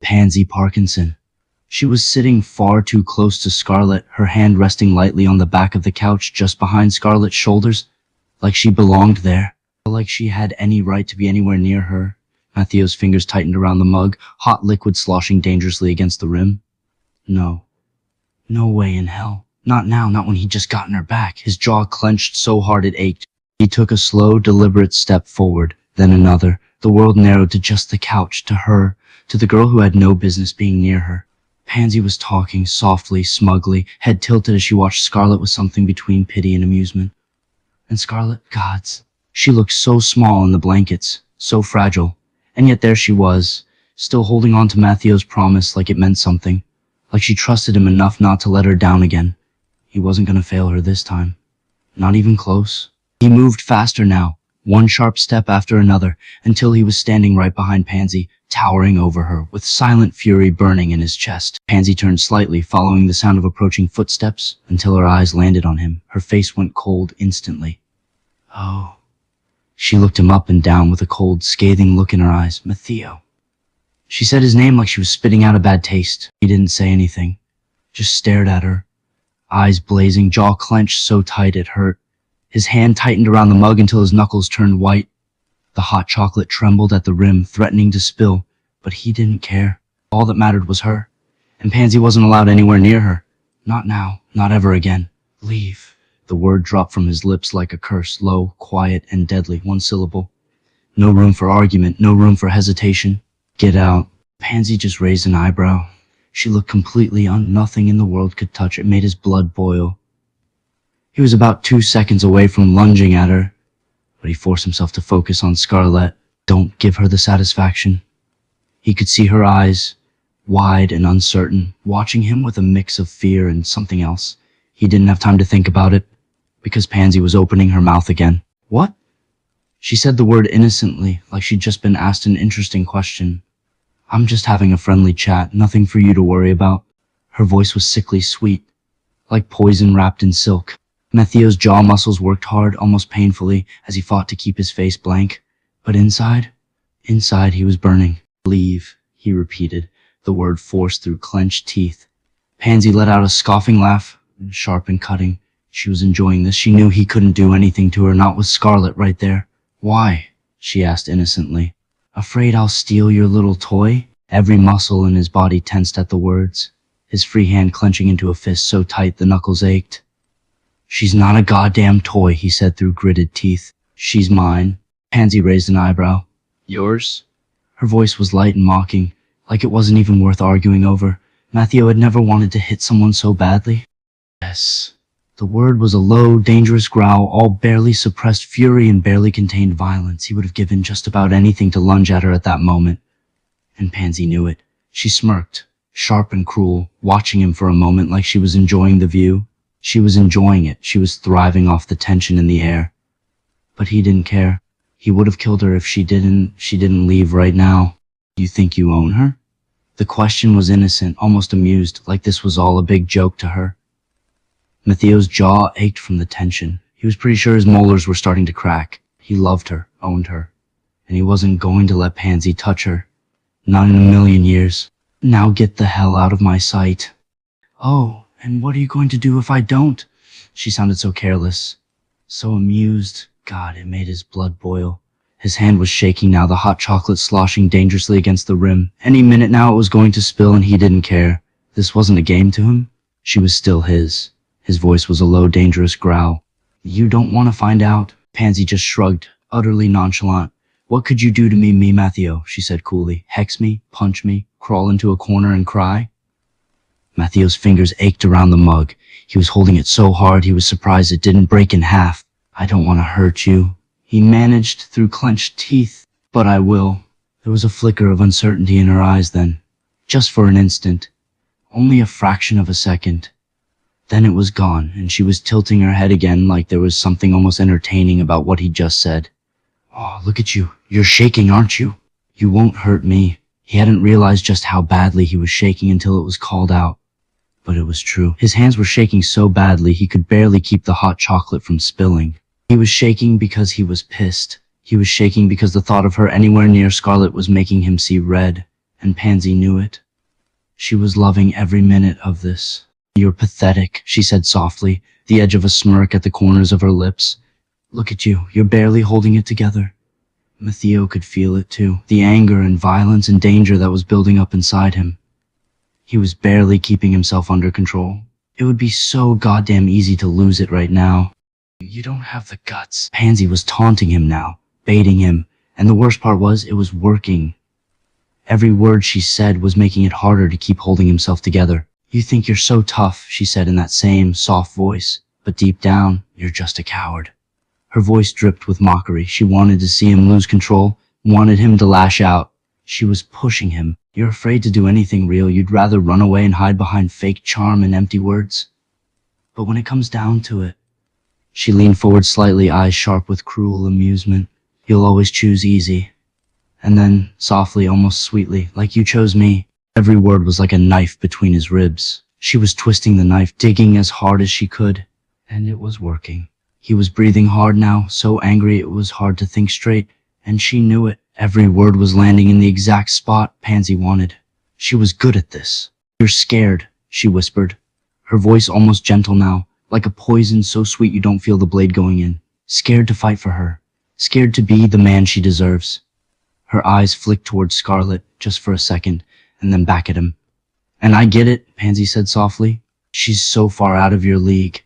Pansy Parkinson. She was sitting far too close to Scarlet, her hand resting lightly on the back of the couch just behind Scarlet's shoulders, like she belonged there, like she had any right to be anywhere near her. Mattheo's fingers tightened around the mug, hot liquid sloshing dangerously against the rim. No. No way in hell. Not now, not when he'd just gotten her back. His jaw clenched so hard it ached. He took a slow, deliberate step forward, then another. The world narrowed to just the couch, to her, to the girl who had no business being near her. Pansy was talking, softly, smugly, head tilted as she watched Scarlet with something between pity and amusement. And Scarlet, gods, she looked so small in the blankets, so fragile. And yet there she was, still holding on to Mattheo's promise like it meant something, like she trusted him enough not to let her down again. He wasn't gonna fail her this time. Not even close. He moved faster now, one sharp step after another, until he was standing right behind Pansy, towering over her, with silent fury burning in his chest. Pansy turned slightly, following the sound of approaching footsteps, until her eyes landed on him. Her face went cold instantly. Oh. She looked him up and down with a cold, scathing look in her eyes. Mattheo. She said his name like she was spitting out a bad taste. He didn't say anything, just stared at her, eyes blazing, jaw clenched so tight it hurt. His hand tightened around the mug until his knuckles turned white. The hot chocolate trembled at the rim, threatening to spill, but he didn't care. All that mattered was her, and Pansy wasn't allowed anywhere near her. Not now, not ever again. Leave. The word dropped from his lips like a curse, low, quiet, and deadly, one syllable. No room for argument, no room for hesitation. Get out. Pansy just raised an eyebrow. She looked completely nothing in the world could touch. It made his blood boil. He was about 2 seconds away from lunging at her, but he forced himself to focus on Scarlet. Don't give her the satisfaction. He could see her eyes, wide and uncertain, watching him with a mix of fear and something else. He didn't have time to think about it, because Pansy was opening her mouth again. What? She said the word innocently, like she'd just been asked an interesting question. I'm just having a friendly chat, nothing for you to worry about. Her voice was sickly sweet, like poison wrapped in silk. Mattheo's jaw muscles worked hard, almost painfully, as he fought to keep his face blank. But inside he was burning. Leave, he repeated, the word forced through clenched teeth. Pansy let out a scoffing laugh, sharp and cutting. She was enjoying this. She knew he couldn't do anything to her, not with Scarlet right there. Why? She asked innocently. Afraid I'll steal your little toy? Every muscle in his body tensed at the words, his free hand clenching into a fist so tight the knuckles ached. She's not a goddamn toy, he said through gritted teeth. She's mine. Pansy raised an eyebrow. Yours? Her voice was light and mocking, like it wasn't even worth arguing over. Mattheo had never wanted to hit someone so badly. Yes. The word was a low, dangerous growl, all barely suppressed fury and barely contained violence. He would have given just about anything to lunge at her at that moment. And Pansy knew it. She smirked, sharp and cruel, watching him for a moment like she was enjoying the view. She was enjoying it. She was thriving off the tension in the air. But he didn't care. He would have killed her if she didn't leave right now. You think you own her? The question was innocent, almost amused, like this was all a big joke to her. Mattheo's jaw ached from the tension. He was pretty sure his molars were starting to crack. He loved her, owned her, and he wasn't going to let Pansy touch her. Not in a million years. Now get the hell out of my sight. Oh, and what are you going to do if I don't? She sounded so careless, so amused. God, it made his blood boil. His hand was shaking now, the hot chocolate sloshing dangerously against the rim. Any minute now it was going to spill, and he didn't care. This wasn't a game to him. She was still his. His voice was a low, dangerous growl. You don't want to find out? Pansy just shrugged, utterly nonchalant. What could you do to me, Mattheo? She said coolly. Hex me? Punch me? Crawl into a corner and cry? Mattheo's fingers ached around the mug. He was holding it so hard he was surprised it didn't break in half. I don't want to hurt you, he managed through clenched teeth. But I will. There was a flicker of uncertainty in her eyes then. Just for an instant. Only a fraction of a second. Then it was gone, and she was tilting her head again like there was something almost entertaining about what he'd just said. Oh, look at you. You're shaking, aren't you? You won't hurt me. He hadn't realized just how badly he was shaking until it was called out. But it was true. His hands were shaking so badly he could barely keep the hot chocolate from spilling. He was shaking because he was pissed. He was shaking because the thought of her anywhere near Scarlet was making him see red. and Pansy knew it. She was loving every minute of this. "You're pathetic," she said softly, the edge of a smirk at the corners of her lips. "Look at you, you're barely holding it together." Mattheo could feel it too, the anger and violence and danger that was building up inside him. He was barely keeping himself under control. It would be so goddamn easy to lose it right now. "You don't have the guts." Pansy was taunting him now, baiting him, and the worst part was, it was working. Every word she said was making it harder to keep holding himself together. "You think you're so tough," she said in that same soft voice, "but deep down, you're just a coward." Her voice dripped with mockery. She wanted to see him lose control, wanted him to lash out. She was pushing him. "You're afraid to do anything real. You'd rather run away and hide behind fake charm and empty words. But when it comes down to it," she leaned forward slightly, eyes sharp with cruel amusement, "you'll always choose easy." And then, softly, almost sweetly, "Like you chose me." Every word was like a knife between his ribs. She was twisting the knife, digging as hard as she could. And it was working. He was breathing hard now, so angry it was hard to think straight, and she knew it. Every word was landing in the exact spot Pansy wanted. She was good at this. "You're scared," she whispered, her voice almost gentle now, like a poison so sweet you don't feel the blade going in. Scared to fight for her. Scared to be the man she deserves. Her eyes flicked towards Scarlet, just for a second, and then back at him. "And I get it," Pansy said softly. "She's so far out of your league."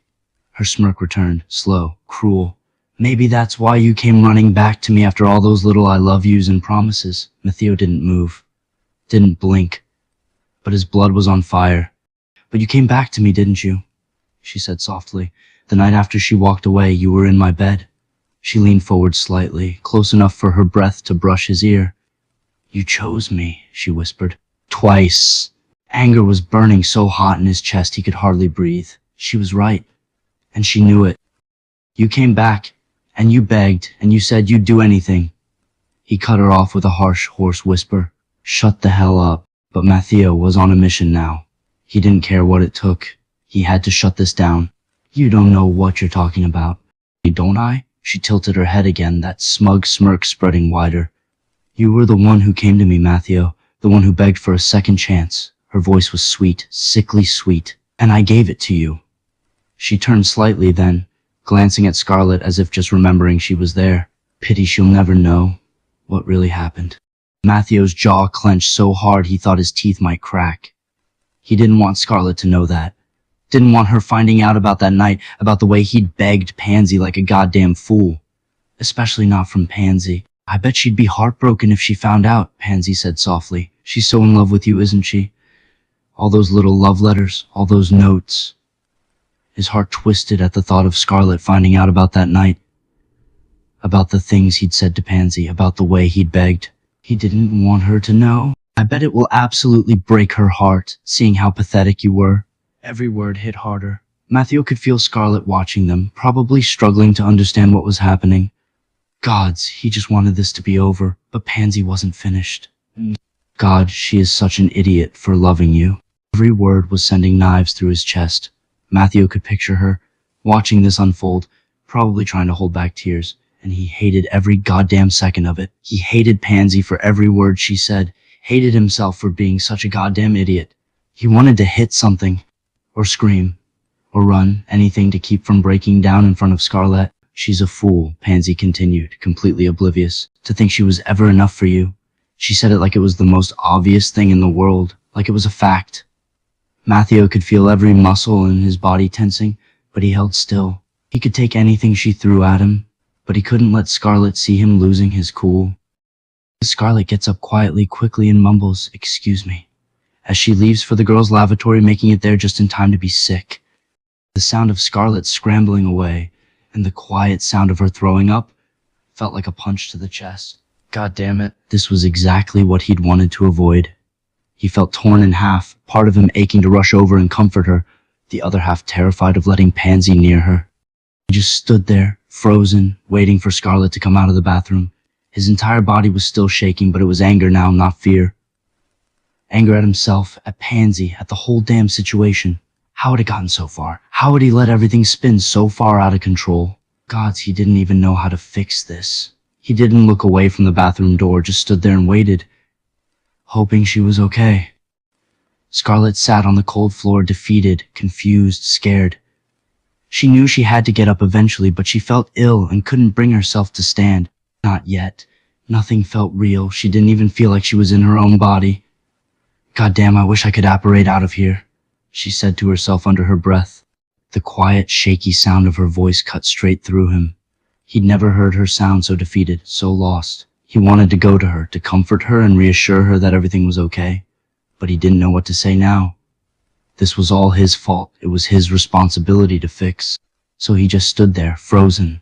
Her smirk returned, slow, cruel. "Maybe that's why you came running back to me after all those little I love yous and promises." Mattheo didn't move, didn't blink, but his blood was on fire. "But you came back to me, didn't you?" she said softly. "The night after she walked away, you were in my bed." She leaned forward slightly, close enough for her breath to brush his ear. "You chose me," she whispered. "Twice." Anger was burning so hot in his chest he could hardly breathe. She was right, and she knew it. "You came back, and you begged, and you said you'd do anything." He cut her off with a harsh, hoarse whisper. "Shut the hell up." But Mattheo was on a mission now. He didn't care what it took. He had to shut this down. "You don't know what you're talking about." "Don't I?" She tilted her head again, that smug smirk spreading wider. "You were the one who came to me, Mattheo, the one who begged for a second chance." Her voice was sweet, sickly sweet. "And I gave it to you." She turned slightly then, glancing at Scarlet as if just remembering she was there. Pity she'll never know what really happened. Mattheo's jaw clenched so hard he thought his teeth might crack. He didn't want Scarlet to know that. Didn't want her finding out about that night, about the way he'd begged Pansy like a goddamn fool. Especially not from Pansy. "I bet she'd be heartbroken if she found out," Pansy said softly. "She's so in love with you, isn't she? All those little love letters, all those notes." His heart twisted at the thought of Scarlet finding out about that night. About the things he'd said to Pansy, about the way he'd begged. He didn't want her to know. "I bet it will absolutely break her heart, seeing how pathetic you were." Every word hit harder. Mattheo could feel Scarlet watching them, probably struggling to understand what was happening. Gods, he just wanted this to be over, but Pansy wasn't finished. "God, she is such an idiot for loving you." Every word was sending knives through his chest. Mattheo could picture her, watching this unfold, probably trying to hold back tears, and he hated every goddamn second of it. He hated Pansy for every word she said, hated himself for being such a goddamn idiot. He wanted to hit something, or scream, or run, anything to keep from breaking down in front of Scarlet. "She's a fool," Pansy continued, completely oblivious, "to think she was ever enough for you." She said it like it was the most obvious thing in the world, like it was a fact. Mattheo could feel every muscle in his body tensing, but he held still. He could take anything she threw at him, but he couldn't let Scarlet see him losing his cool. Scarlet gets up quietly, quickly, and mumbles, "Excuse me," as she leaves for the girls' lavatory, making it there just in time to be sick. The sound of Scarlet scrambling away, and the quiet sound of her throwing up, felt like a punch to the chest. God damn it, this was exactly what he'd wanted to avoid. He felt torn in half, part of him aching to rush over and comfort her, the other half terrified of letting Pansy near her. He just stood there, frozen, waiting for Scarlet to come out of the bathroom. His entire body was still shaking, but it was anger now, not fear. Anger at himself, at Pansy, at the whole damn situation. How had it gotten so far? How had he let everything spin so far out of control? Gods, he didn't even know how to fix this. He didn't look away from the bathroom door, just stood there and waited. hoping she was okay. Scarlett sat on the cold floor, defeated, confused, scared. She knew she had to get up eventually, but she felt ill and couldn't bring herself to stand. Not yet. Nothing felt real. She didn't even feel like she was in her own body. "Goddamn, I wish I could apparate out of here," she said to herself under her breath. The quiet, shaky sound of her voice cut straight through him. He'd never heard her sound so defeated, so lost. He wanted to go to her, to comfort her and reassure her that everything was okay. But he didn't know what to say now. This was all his fault. It was his responsibility to fix. So he just stood there, frozen,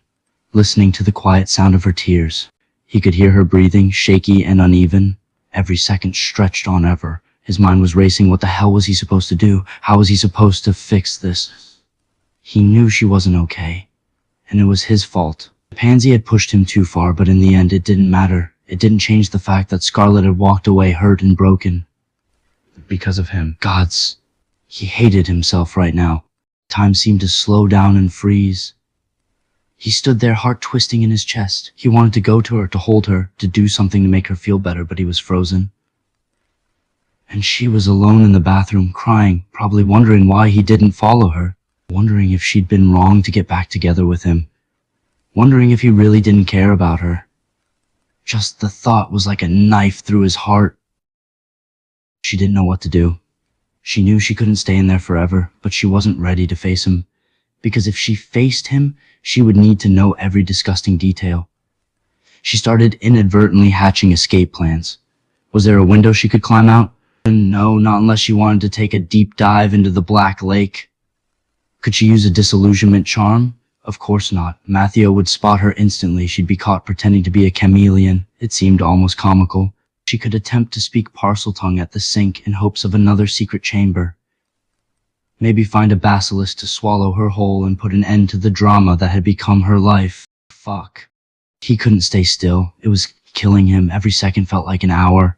listening to the quiet sound of her tears. He could hear her breathing, shaky and uneven, every second stretched on ever. His mind was racing. What the hell was he supposed to do? How was he supposed to fix this? He knew she wasn't okay, and it was his fault. Pansy had pushed him too far, but in the end it didn't matter. It didn't change the fact that Scarlett had walked away hurt and broken. Because of him. Gods. He hated himself right now. Time seemed to slow down and freeze. He stood there, heart twisting in his chest. He wanted to go to her, to hold her, to do something to make her feel better, but he was frozen. And she was alone in the bathroom, crying, probably wondering why he didn't follow her, wondering if she'd been wrong to get back together with him, wondering if he really didn't care about her. Just the thought was like a knife through his heart. She didn't know what to do. She knew she couldn't stay in there forever, but she wasn't ready to face him, because if she faced him, she would need to know every disgusting detail. She started inadvertently hatching escape plans. Was there a window she could climb out? No, not unless she wanted to take a deep dive into the Black Lake. Could she use a disillusionment charm? Of course not. Mattheo would spot her instantly. She'd be caught pretending to be a chameleon. It seemed almost comical. She could attempt to speak Parseltongue at the sink in hopes of another secret chamber. Maybe find a basilisk to swallow her whole and put an end to the drama that had become her life. Fuck. He couldn't stay still. It was killing him. Every second felt like an hour.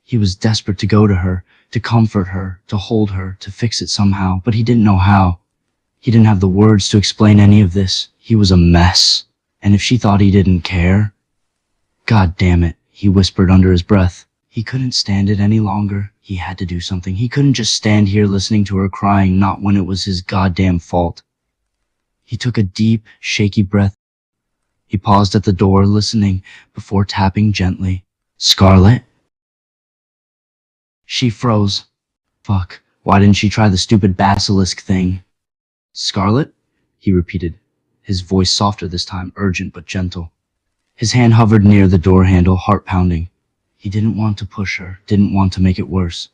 He was desperate to go to her, to comfort her, to hold her, to fix it somehow, but he didn't know how. He didn't have the words to explain any of this. He was a mess. And if she thought he didn't care... God damn it, he whispered under his breath. He couldn't stand it any longer. He had to do something. He couldn't just stand here listening to her crying, not when it was his goddamn fault. He took a deep, shaky breath. He paused at the door, listening, before tapping gently. "Scarlett?" She froze. Fuck, why didn't she try the stupid basilisk thing? "Scarlett?" he repeated, his voice softer this time, urgent but gentle. His hand hovered near the door handle, heart pounding. He didn't want to push her, didn't want to make it worse.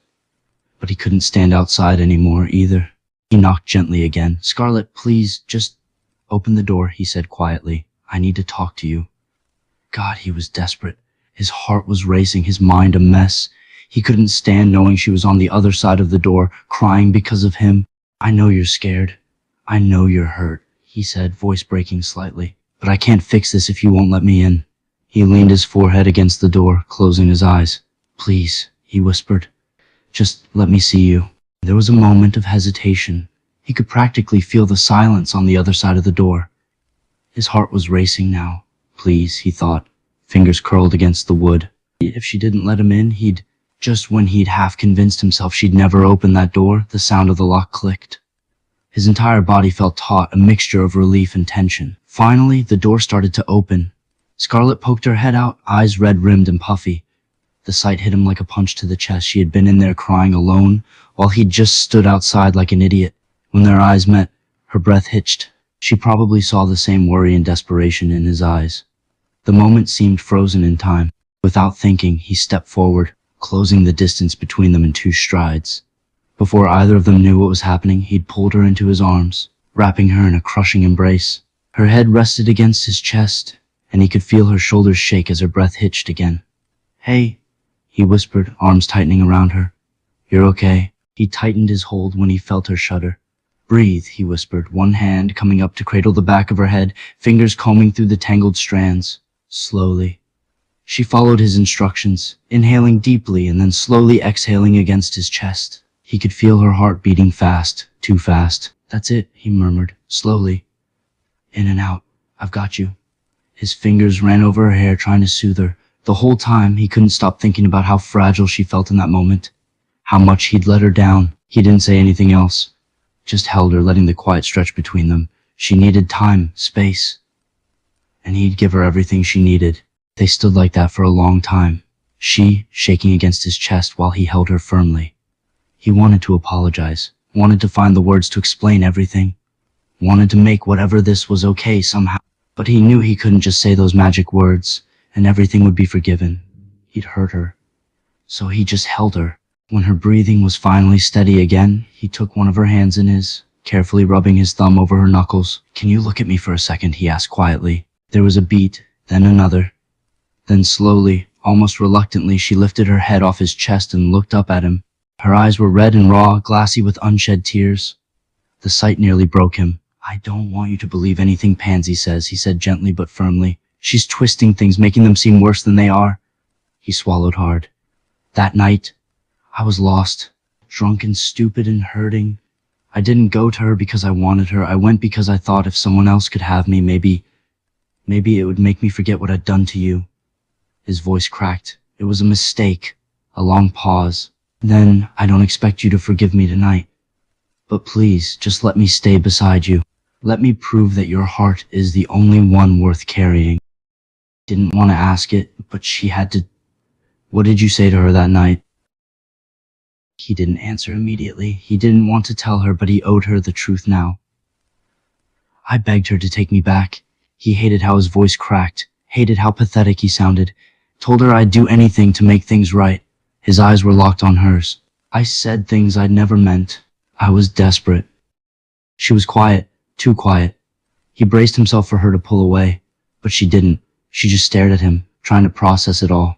But he couldn't stand outside anymore, either. He knocked gently again. "Scarlett, please, just open the door," he said quietly. "I need to talk to you." God, he was desperate. His heart was racing, his mind a mess. He couldn't stand knowing she was on the other side of the door, crying because of him. "I know you're scared. I know you're hurt," he said, voice breaking slightly. "But I can't fix this if you won't let me in." He leaned his forehead against the door, closing his eyes. "Please," he whispered. "Just let me see you." There was a moment of hesitation. He could practically feel the silence on the other side of the door. His heart was racing now. Please, he thought, fingers curled against the wood. If she didn't let him in, he'd... Just when he'd half convinced himself she'd never open that door, the sound of the lock clicked. His entire body felt taut, a mixture of relief and tension. Finally, the door started to open. Scarlett poked her head out, eyes red-rimmed and puffy. The sight hit him like a punch to the chest. She had been in there crying alone, while he'd just stood outside like an idiot. When their eyes met, her breath hitched. She probably saw the same worry and desperation in his eyes. The moment seemed frozen in time. Without thinking, he stepped forward, closing the distance between them in 2 strides. Before either of them knew what was happening, he'd pulled her into his arms, wrapping her in a crushing embrace. Her head rested against his chest, and he could feel her shoulders shake as her breath hitched again. "Hey," he whispered, arms tightening around her. "You're okay." He tightened his hold when he felt her shudder. "Breathe," he whispered, one hand coming up to cradle the back of her head, fingers combing through the tangled strands. Slowly. She followed his instructions, inhaling deeply and then slowly exhaling against his chest. He could feel her heart beating fast, too fast. "That's it," he murmured, slowly. "In and out. I've got you." His fingers ran over her hair, trying to soothe her, The whole time, he couldn't stop thinking about how fragile she felt in that moment. How much he'd let her down. He didn't say anything else. Just held her, letting the quiet stretch between them. She needed time, space. And he'd give her everything she needed. They stood like that for a long time. She, shaking against his chest while he held her firmly. He wanted to apologize. Wanted to find the words to explain everything. Wanted to make whatever this was okay somehow. But he knew he couldn't just say those magic words, and everything would be forgiven. He'd hurt her. So he just held her. When her breathing was finally steady again, he took one of her hands in his, carefully rubbing his thumb over her knuckles. "Can you look at me for a second?" he asked quietly. There was a beat, then another. Then slowly, almost reluctantly, she lifted her head off his chest and looked up at him. Her eyes were red and raw, glassy with unshed tears. The sight nearly broke him. "I don't want you to believe anything Pansy says," he said gently but firmly. "She's twisting things, making them seem worse than they are." He swallowed hard. "That night, I was lost, drunk and stupid and hurting. I didn't go to her because I wanted her. I went because I thought if someone else could have me, maybe it would make me forget what I'd done to you." His voice cracked. "It was a mistake." A long pause. "Then, I don't expect you to forgive me tonight. But please, just let me stay beside you. Let me prove that your heart is the only one worth carrying." Didn't want to ask it, but she had to. "What did you say to her that night?" He didn't answer immediately. He didn't want to tell her, but he owed her the truth now. "I begged her to take me back." He hated how his voice cracked, hated how pathetic he sounded. "Told her I'd do anything to make things right." His eyes were locked on hers. "I said things I'd never meant. I was desperate." She was quiet, too quiet. He braced himself for her to pull away, but she didn't. She just stared at him, trying to process it all.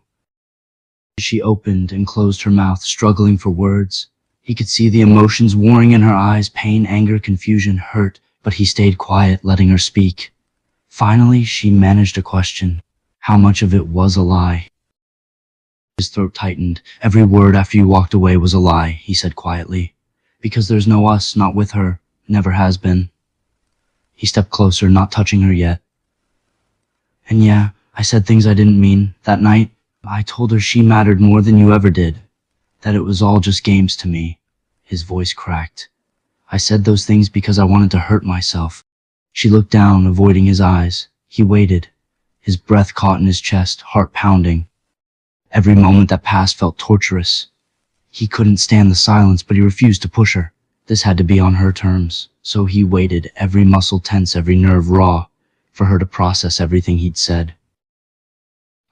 She opened and closed her mouth, struggling for words. He could see the emotions warring in her eyes, pain, anger, confusion, hurt, but he stayed quiet, letting her speak. Finally, she managed a question. How much of it was a lie? His throat tightened. "Every word after you walked away was a lie," he said quietly. "Because there's no us, not with her. Never has been." He stepped closer, not touching her yet. "And yeah, I said things I didn't mean. That night, I told her she mattered more than you ever did. That it was all just games to me." His voice cracked. "I said those things because I wanted to hurt myself." She looked down, avoiding his eyes. He waited. His breath caught in his chest, heart pounding. Every moment that passed felt torturous. He couldn't stand the silence, but he refused to push her. This had to be on her terms. So he waited, every muscle tense, every nerve raw, for her to process everything he'd said.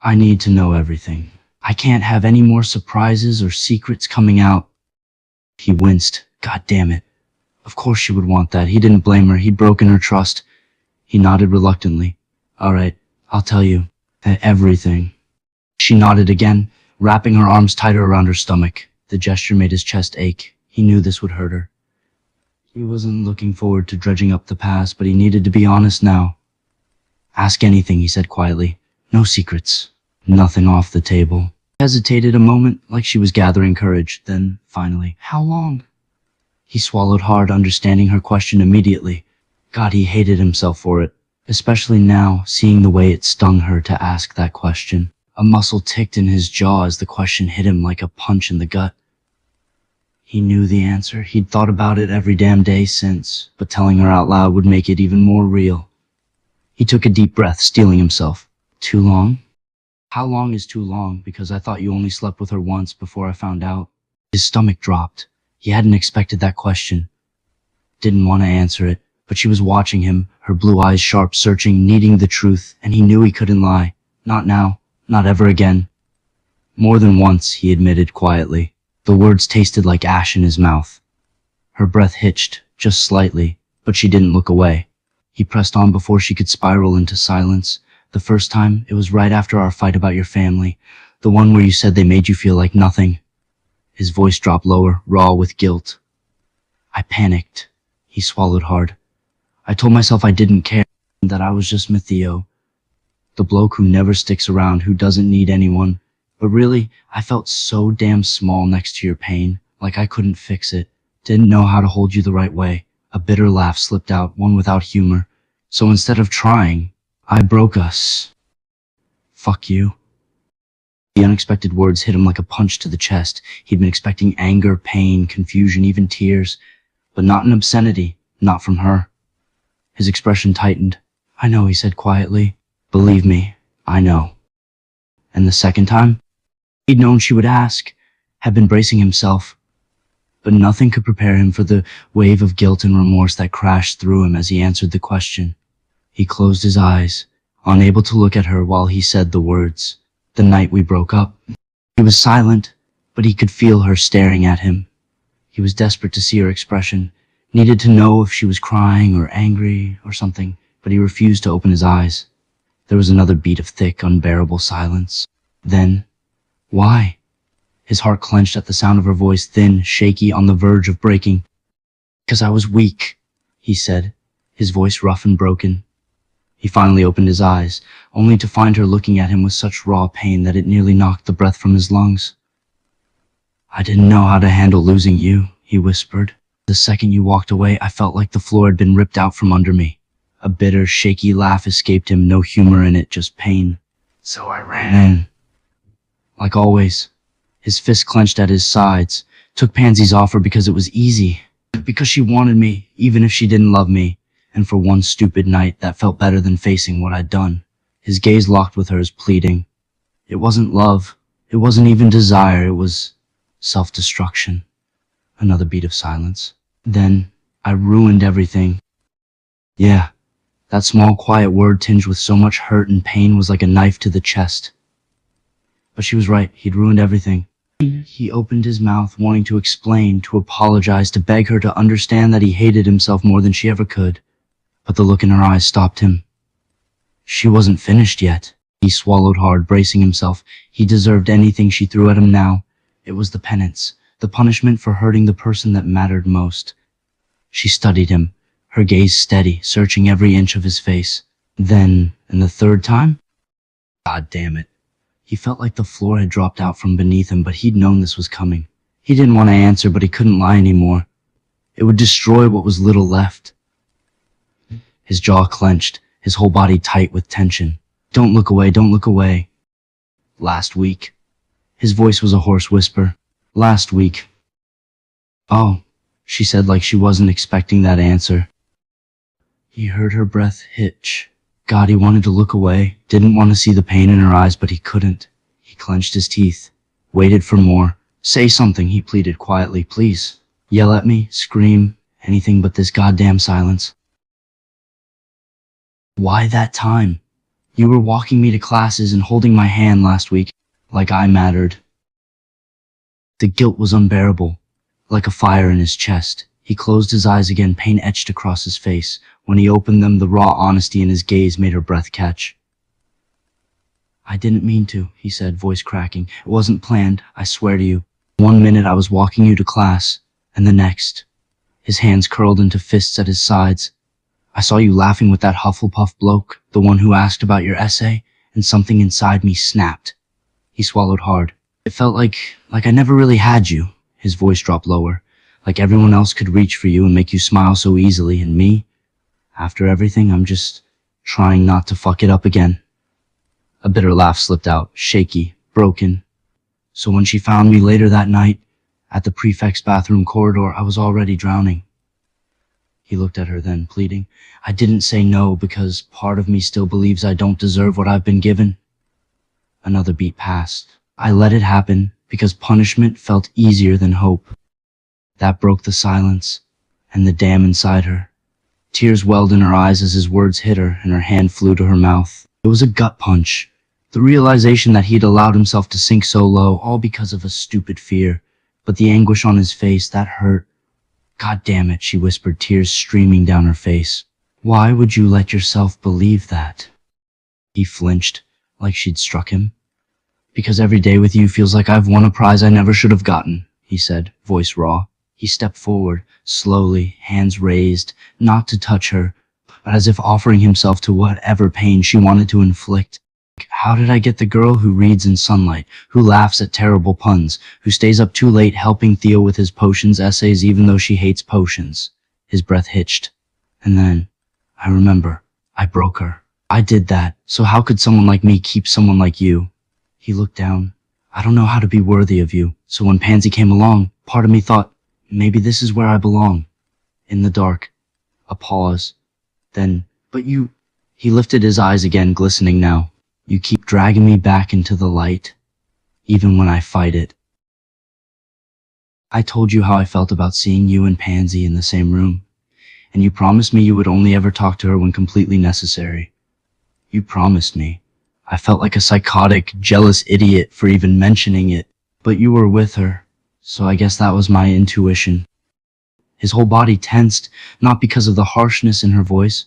"I need to know everything. I can't have any more surprises or secrets coming out." He winced. God damn it. Of course she would want that. He didn't blame her. He'd broken her trust. He nodded reluctantly. "All right, I'll tell you. Everything." She nodded again, wrapping her arms tighter around her stomach. The gesture made his chest ache. He knew this would hurt her. He wasn't looking forward to dredging up the past, but he needed to be honest now. "Ask anything," he said quietly. "No secrets. Nothing off the table." He hesitated a moment, like she was gathering courage. Then, finally, "How long?" He swallowed hard, understanding her question immediately. God, he hated himself for it, especially now, seeing the way it stung her to ask that question. A muscle ticked in his jaw as the question hit him like a punch in the gut. He knew the answer. He'd thought about it every damn day since, but telling her out loud would make it even more real. He took a deep breath, steeling himself. "Too long?" "How long is too long? Because I thought you only slept with her once before I found out." His stomach dropped. He hadn't expected that question. Didn't want to answer it, but she was watching him, her blue eyes sharp, searching, needing the truth, and he knew he couldn't lie. Not now. Not ever again. "More than once," he admitted quietly. The words tasted like ash in his mouth. Her breath hitched, just slightly, but she didn't look away. He pressed on before she could spiral into silence. "The first time, it was right after our fight about your family. The one where you said they made you feel like nothing." His voice dropped lower, raw with guilt. "I panicked." He swallowed hard. "I told myself I didn't care, that I was just Mattheo. The bloke who never sticks around, who doesn't need anyone. But really, I felt so damn small next to your pain, like I couldn't fix it. Didn't know how to hold you the right way." A bitter laugh slipped out, one without humor. "So instead of trying, I broke us." "Fuck you." The unexpected words hit him like a punch to the chest. He'd been expecting anger, pain, confusion, even tears, but not an obscenity, not from her. His expression tightened. "I know," he said quietly. "Believe me, I know." And the second time? He'd known she would ask, had been bracing himself, but nothing could prepare him for the wave of guilt and remorse that crashed through him as he answered the question. He closed his eyes, unable to look at her while he said the words, "The night we broke up." He was silent, but he could feel her staring at him. He was desperate to see her expression, needed to know if she was crying or angry or something, but he refused to open his eyes. There was another beat of thick, unbearable silence. Then, why? His heart clenched at the sound of her voice, thin, shaky, on the verge of breaking. "Because I was weak," he said, his voice rough and broken. He finally opened his eyes, only to find her looking at him with such raw pain that it nearly knocked the breath from his lungs. "I didn't know how to handle losing you," he whispered. "The second you walked away, I felt like the floor had been ripped out from under me." A bitter, shaky laugh escaped him, no humor in it, just pain. "So I ran." Like always, his fist clenched at his sides, took Pansy's offer because it was easy, because she wanted me, even if she didn't love me, and for one stupid night that felt better than facing what I'd done. His gaze locked with hers, pleading. It wasn't love, it wasn't even desire, it was self-destruction. Another beat of silence. "Then, I ruined everything." Yeah, that small quiet word tinged with so much hurt and pain was like a knife to the chest. But she was right, he'd ruined everything. He opened his mouth, wanting to explain, to apologize, to beg her to understand that he hated himself more than she ever could. But the look in her eyes stopped him. She wasn't finished yet. He swallowed hard, bracing himself. He deserved anything she threw at him now. It was the penance, the punishment for hurting the person that mattered most. She studied him, her gaze steady, searching every inch of his face. Then, in the third time? God damn it. He felt like the floor had dropped out from beneath him, but he'd known this was coming. He didn't want to answer, but he couldn't lie anymore. It would destroy what was little left. His jaw clenched, his whole body tight with tension. "Don't look away, don't look away." "Last week." His voice was a hoarse whisper. "Last week." "Oh," she said like she wasn't expecting that answer. He heard her breath hitch. God, he wanted to look away, didn't want to see the pain in her eyes, but he couldn't. He clenched his teeth, waited for more. "Say something," he pleaded quietly, "please. Yell at me, scream, anything but this goddamn silence." "Why that time? You were walking me to classes and holding my hand last week, like I mattered." The guilt was unbearable, like a fire in his chest. He closed his eyes again, pain etched across his face. When he opened them, the raw honesty in his gaze made her breath catch. "I didn't mean to," he said, voice cracking. "It wasn't planned, I swear to you. 1 minute I was walking you to class, and the next." His hands curled into fists at his sides. "I saw you laughing with that Hufflepuff bloke, the one who asked about your essay, and something inside me snapped." He swallowed hard. "It felt like I never really had you." His voice dropped lower. "Like everyone else could reach for you and make you smile so easily, and me? After everything, I'm just trying not to fuck it up again." A bitter laugh slipped out, shaky, broken. "So when she found me later that night, at the prefect's bathroom corridor, I was already drowning." He looked at her then, pleading. "I didn't say no because part of me still believes I don't deserve what I've been given." Another beat passed. "I let it happen because punishment felt easier than hope." That broke the silence and the dam inside her. Tears welled in her eyes as his words hit her, and her hand flew to her mouth. It was a gut punch. The realization that he'd allowed himself to sink so low, all because of a stupid fear. But the anguish on his face, that hurt. "God damn it," she whispered, tears streaming down her face. "Why would you let yourself believe that?" He flinched, like she'd struck him. "Because every day with you feels like I've won a prize I never should have gotten," he said, voice raw. He stepped forward, slowly, hands raised, not to touch her, but as if offering himself to whatever pain she wanted to inflict. "How did I get the girl who reads in sunlight, who laughs at terrible puns, who stays up too late helping Theo with his potions essays even though she hates potions?" His breath hitched. "And then, I remember, I broke her. I did that, so how could someone like me keep someone like you?" He looked down, I don't know how to be worthy of you. So when Pansy came along, part of me thought, maybe this is where I belong. In the dark. A pause. Then, but you... He lifted his eyes again, glistening now. You keep dragging me back into the light, even when I fight it. I told you how I felt about seeing you and Pansy in the same room, and you promised me you would only ever talk to her when completely necessary. You promised me. I felt like a psychotic, jealous idiot for even mentioning it, but you were with her, so I guess that was my intuition. His whole body tensed, not because of the harshness in her voice,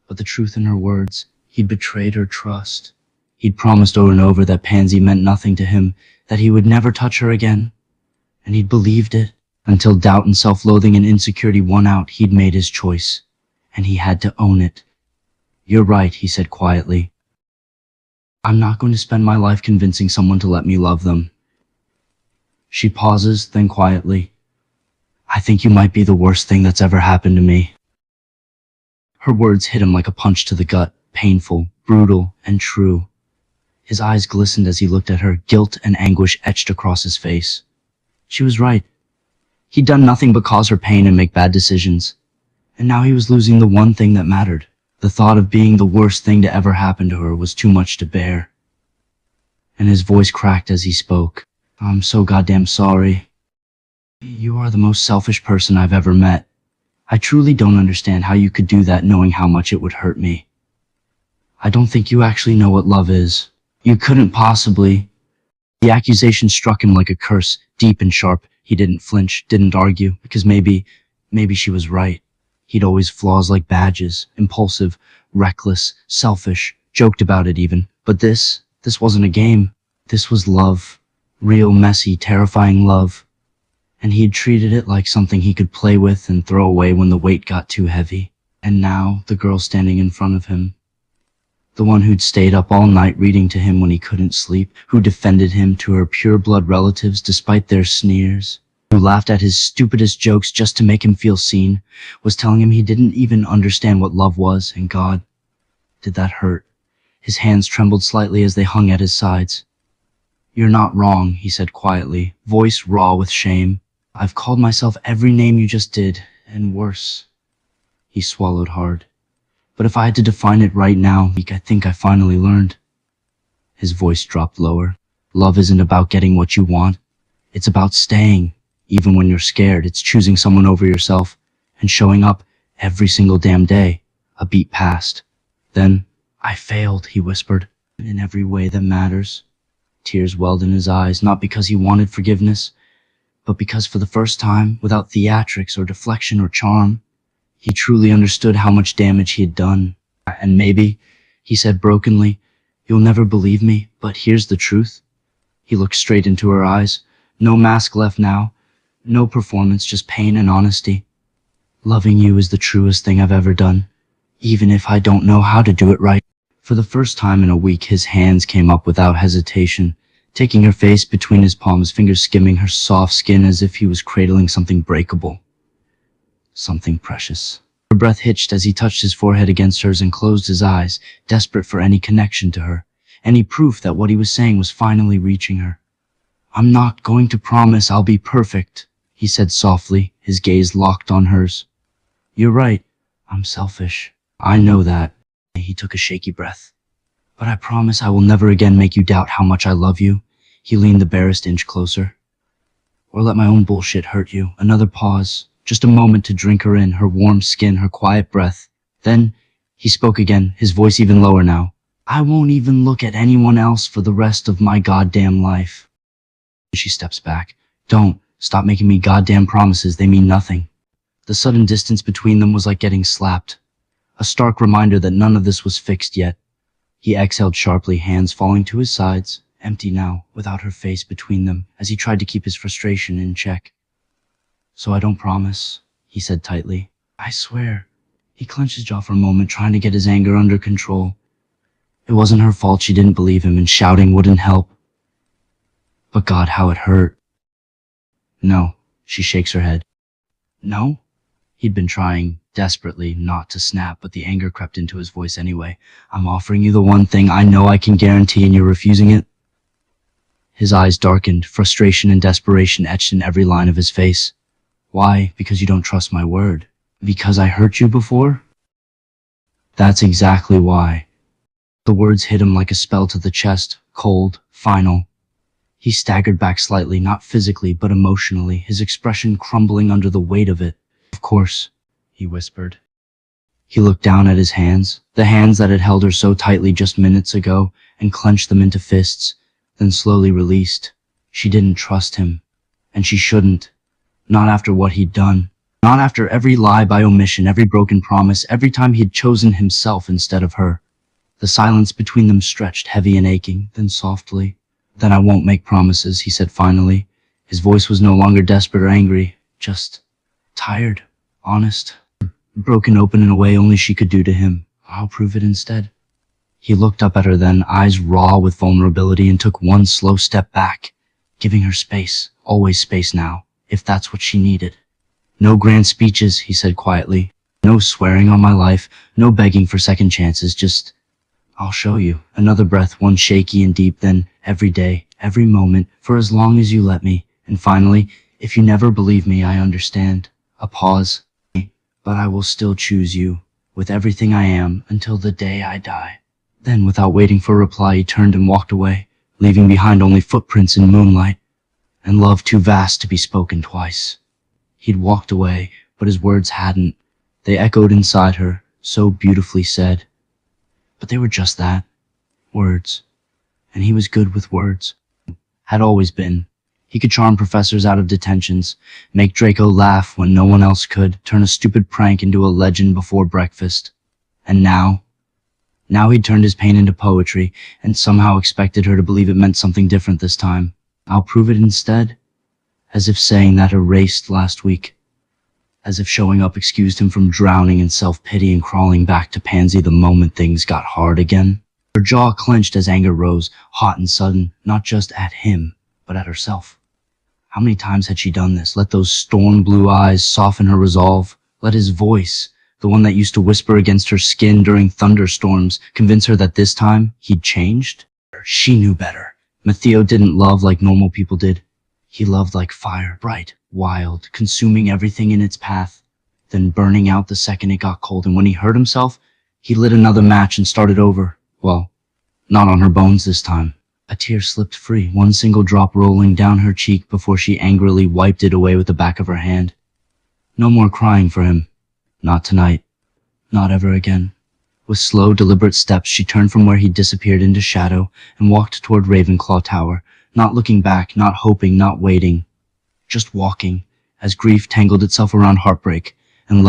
but the truth in her words. He'd betrayed her trust. He'd promised over and over that Pansy meant nothing to him, that he would never touch her again. And he'd believed it, until doubt and self-loathing and insecurity won out. He'd made his choice, and he had to own it. You're right, he said quietly. I'm not going to spend my life convincing someone to let me love them. She pauses, then quietly. I think you might be the worst thing that's ever happened to me. Her words hit him like a punch to the gut, painful, brutal, and true. His eyes glistened as he looked at her, guilt and anguish etched across his face. She was right. He'd done nothing but cause her pain and make bad decisions. And now he was losing the one thing that mattered. The thought of being the worst thing to ever happen to her was too much to bear. And his voice cracked as he spoke. I'm so goddamn sorry. You are the most selfish person I've ever met. I truly don't understand how you could do that knowing how much it would hurt me. I don't think you actually know what love is. You couldn't possibly. The accusation struck him like a curse, deep and sharp. He didn't flinch, didn't argue, because maybe she was right. He'd always flaws like badges, impulsive, reckless, selfish, joked about it even. But this wasn't a game. This was love. Real, messy, terrifying love. And he had treated it like something he could play with and throw away when the weight got too heavy. And now, the girl standing in front of him. The one who'd stayed up all night reading to him when he couldn't sleep, who defended him to her pure-blood relatives despite their sneers, who laughed at his stupidest jokes just to make him feel seen, was telling him he didn't even understand what love was, and God, did that hurt. His hands trembled slightly as they hung at his sides. You're not wrong, he said quietly, voice raw with shame. I've called myself every name you just did, and worse. He swallowed hard. But if I had to define it right now, I think I finally learned. His voice dropped lower. Love isn't about getting what you want. It's about staying, even when you're scared. It's choosing someone over yourself, and showing up every single damn day, a beat past. Then, I failed, he whispered, in every way that matters. Tears welled in his eyes, not because he wanted forgiveness, but because for the first time, without theatrics or deflection or charm, he truly understood how much damage he had done. And maybe, he said brokenly, you'll never believe me, but here's the truth. He looked straight into her eyes. No mask left now. No performance, just pain and honesty. Loving you is the truest thing I've ever done, even if I don't know how to do it right. For the first time in a week, his hands came up without hesitation, taking her face between his palms, fingers skimming her soft skin as if he was cradling something breakable. Something precious. Her breath hitched as he touched his forehead against hers and closed his eyes, desperate for any connection to her, any proof that what he was saying was finally reaching her. I'm not going to promise I'll be perfect, he said softly, his gaze locked on hers. You're right. I'm selfish. I know that. He took a shaky breath. But I promise I will never again make you doubt how much I love you. He leaned the barest inch closer. Or let my own bullshit hurt you. Another pause. Just a moment to drink her in, her warm skin, her quiet breath. Then, he spoke again, his voice even lower now. I won't even look at anyone else for the rest of my goddamn life. She steps back. Don't. Stop making me goddamn promises. They mean nothing. The sudden distance between them was like getting slapped. A stark reminder that none of this was fixed yet. He exhaled sharply, hands falling to his sides, empty now, without her face between them, as he tried to keep his frustration in check. So I don't promise, he said tightly. I swear. He clenched his jaw for a moment, trying to get his anger under control. It wasn't her fault she didn't believe him, and shouting wouldn't help. But God, how it hurt. No, she shakes her head. No? He'd been trying desperately not to snap, but the anger crept into his voice anyway. I'm offering you the one thing I know I can guarantee, and you're refusing it? His eyes darkened, frustration and desperation etched in every line of his face. Why? Because you don't trust my word. Because I hurt you before? That's exactly why. The words hit him like a spell to the chest, cold, final. He staggered back slightly, not physically, but emotionally, his expression crumbling under the weight of it. Of course, he whispered. He looked down at his hands, the hands that had held her so tightly just minutes ago, and clenched them into fists, then slowly released. She didn't trust him, and she shouldn't. Not after what he'd done. Not after every lie by omission, every broken promise, every time he'd chosen himself instead of her. The silence between them stretched, heavy and aching, then softly. Then I won't make promises, he said finally. His voice was no longer desperate or angry, just tired, honest, broken open in a way only she could do to him. I'll prove it instead. He looked up at her then, eyes raw with vulnerability, and took one slow step back, giving her space, always space now, if that's what she needed. No grand speeches, he said quietly. No swearing on my life, no begging for second chances, just, I'll show you. Another breath, one shaky and deep, then every day, every moment, for as long as you let me. And finally, if you never believe me, I understand. A pause. But I will still choose you, with everything I am, until the day I die. Then, without waiting for a reply, he turned and walked away, leaving behind only footprints in moonlight, and love too vast to be spoken twice. He'd walked away, but his words hadn't. They echoed inside her, so beautifully said. But they were just that, words. And he was good with words. Had always been. He could charm professors out of detentions, make Draco laugh when no one else could, turn a stupid prank into a legend before breakfast. And now he'd turned his pain into poetry, and somehow expected her to believe it meant something different this time. I'll prove it instead. As if saying that erased last week. As if showing up excused him from drowning in self-pity and crawling back to Pansy the moment things got hard again. Her jaw clenched as anger rose, hot and sudden, not just at him, but at herself. How many times had she done this? Let those storm-blue eyes soften her resolve. Let his voice, the one that used to whisper against her skin during thunderstorms, convince her that this time he'd changed? She knew better. Mattheo didn't love like normal people did. He loved like fire, bright, wild, consuming everything in its path, then burning out the second it got cold. And when he hurt himself, he lit another match and started over. Well, not on her bones this time. A tear slipped free, one single drop rolling down her cheek before she angrily wiped it away with the back of her hand. No more crying for him. Not tonight. Not ever again. With slow, deliberate steps, she turned from where he disappeared into shadow and walked toward Ravenclaw Tower, not looking back, not hoping, not waiting. Just walking, as grief tangled itself around heartbreak,